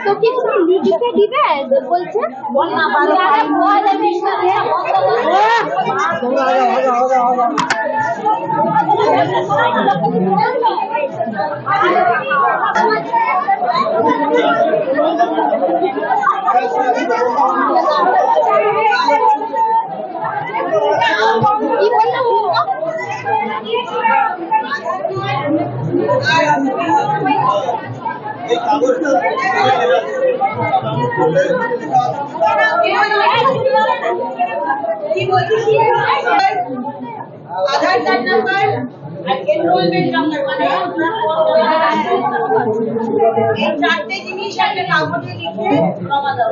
তো কি তুমি লিখে দিবে বলছে কি বললাম आधार कार्ड नंबर एनरोलमेंट नंबर মানে এই চারটে জিনিস একটা কাগজে লিখে জমা দাও।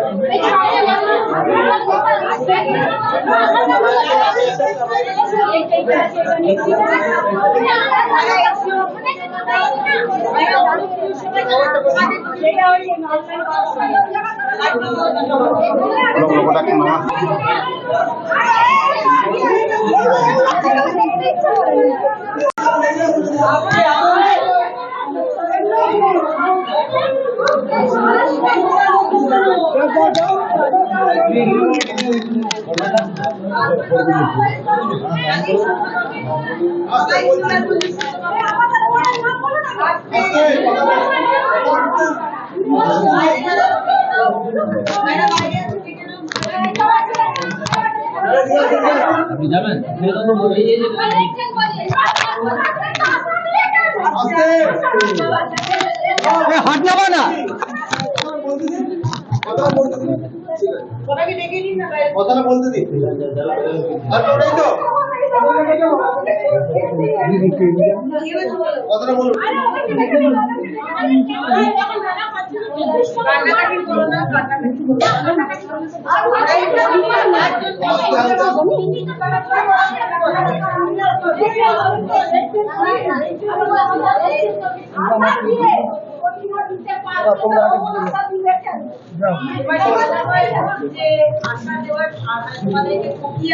কথাটা বলতে দিন কথাটা বলুন।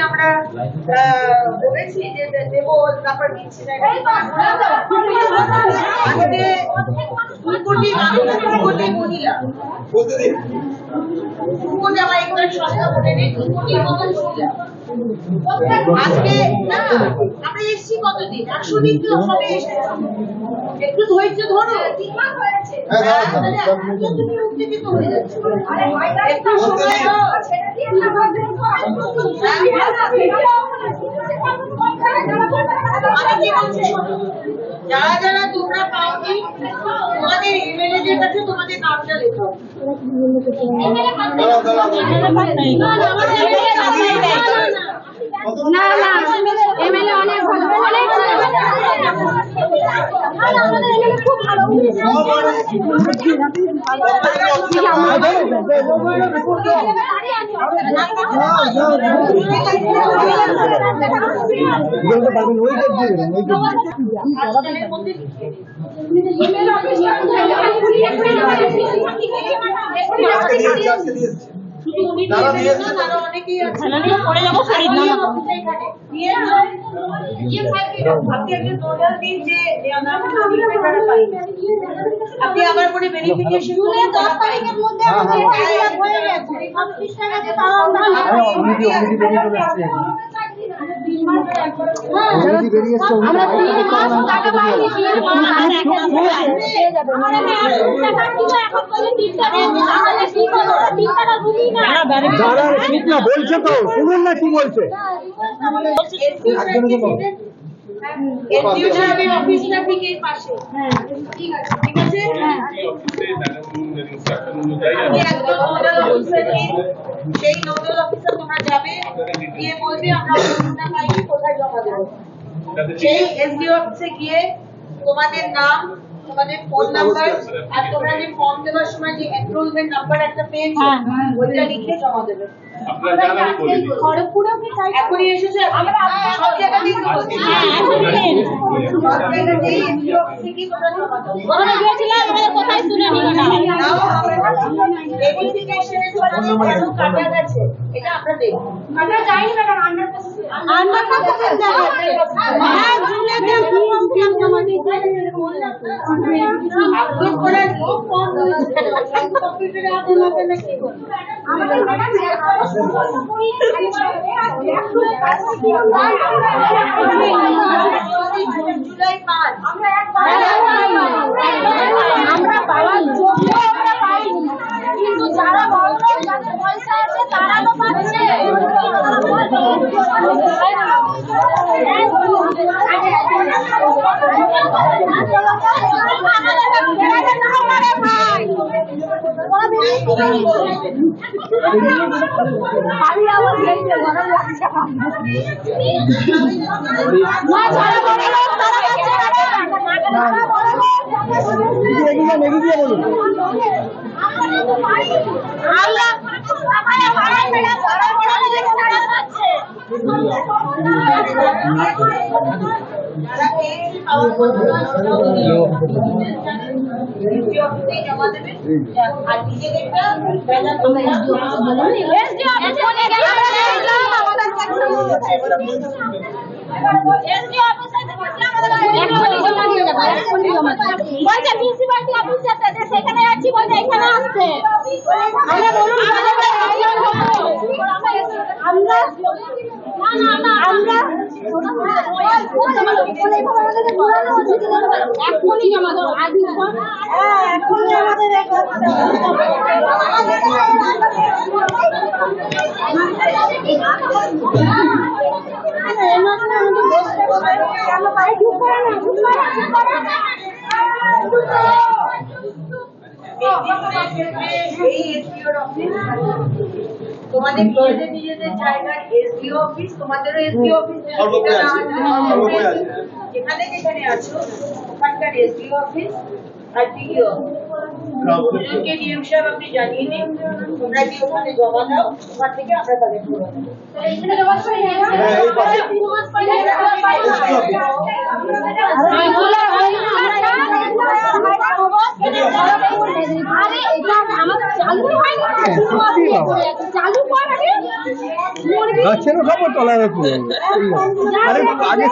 আমরা বলেছি যে দেব তারপর দিচ্ছি না। আজকে 2 কোটি মানুষ, 2 কোটি মহিলা, 2 কোটি আমার একবার সংখ্যা বলে নেই, 2 কোটির মতন মহিলা আজকে না আমরা এসছি কতদিন, 100 দিন তো সবে এসেছি, একটু ধৈর্য ধরো, ঠিক হয়েছে তুমি উত্তেজিত হয়ে যাচ্ছে, একটু সময় দাও, আমি কি বলছি শোনো, যারা যারা তোমরা পাওনি তোমাদের এমএলএ দের কাছে তোমাদের নামটা লেখো। না না এমএলএ অনেক ভালো, অনেক আমাদের এমএলএ খুব ভালো। আপনি আবার করে ভেরিফিকেশন করে 10 তারিখের মধ্যে হয়ে গেছে 35 টাকা দিয়ে আমরা 3 মাস টাকা পাইনি, 3 মাস পেয়ে যাবে। আমরা টাকা দিব এখন বলে 3 টাকা আমাদের কি করব, 3 টাকা রুগী না দাদা ঠিক না বলছে তো, শুনুন না কি বলছে। অফিসটা ঠিক এই পাশে। হ্যাঁ ঠিক আছে, ঠিক আছে। সেই নোডাল অফিসার তোমরা যাবে, গিয়ে বলবে আমরা টাকা পাইনি, কোথায় জমা দেবো। সেই এসডিও অফিসে গিয়ে তোমাদের নাম, তোমাদের ফোন নাম্বার আর তোমরা যে ফর্ম দেওয়ার সময় যে এনরোলমেন্ট নাম্বার একটা পেয়েছো ওইটা লিখে জমা দেবে। আপনারা জানেন বলে দিন। খড়গপুরেও কি তাই? এখনই এসেছে আমরা সব জায়গাতেই তো বলছি। সব জায়গাতেই এসডিও অফিসে কি তোমরা জমা দাও? ওখানে গিয়েছিলাম, আমাদের কোথায় শুনে নিল না। ভেরিফিকেশনের জন্য কেন কাটা গেছে এটা আমরা দেখব। আমরা যাইনি ম্যাডাম, আন্ডার প্রসেসের জায়গায়। হ্যাঁ, জুলাইতে ফর্ম জমা দিয়েছি। আপলোড করার লোক কম রয়েছে। কম্পিউটারে আগে না পেলে কি করব? আমাদের ম্যাডাম জুলাই 5 আমরা পাওয়ার যোগ্য আমরা পাইনি, কিন্তু যারা বড় যাদের পয়সা আছে তারা তো পাচ্ছে। যারা পেয়েছে পাওয়ার জমা দেবে আর নিজেদেরটা ব্যানার সেখানে আছি বলতে এখানে আসছে। আমরা বলুন আমরা এখনই জমা দাও, আজ এখনই আমাদের তোমাদের নিজেদের জায়গার এসডিও অফিস, তোমাদেরও এসডিও অফিস যেখানে যেখানে আছো ওখানকার এসডিও অফিস আর ডিও দুজনকে ডিএম সাহেব আপনি জানিয়ে দিন, তোমরা কি ওখানে জমা দাও, ওখান থেকে আমরা তাদের করে দেবো। গাছের খবর তোলা হচ্ছে আরে আগে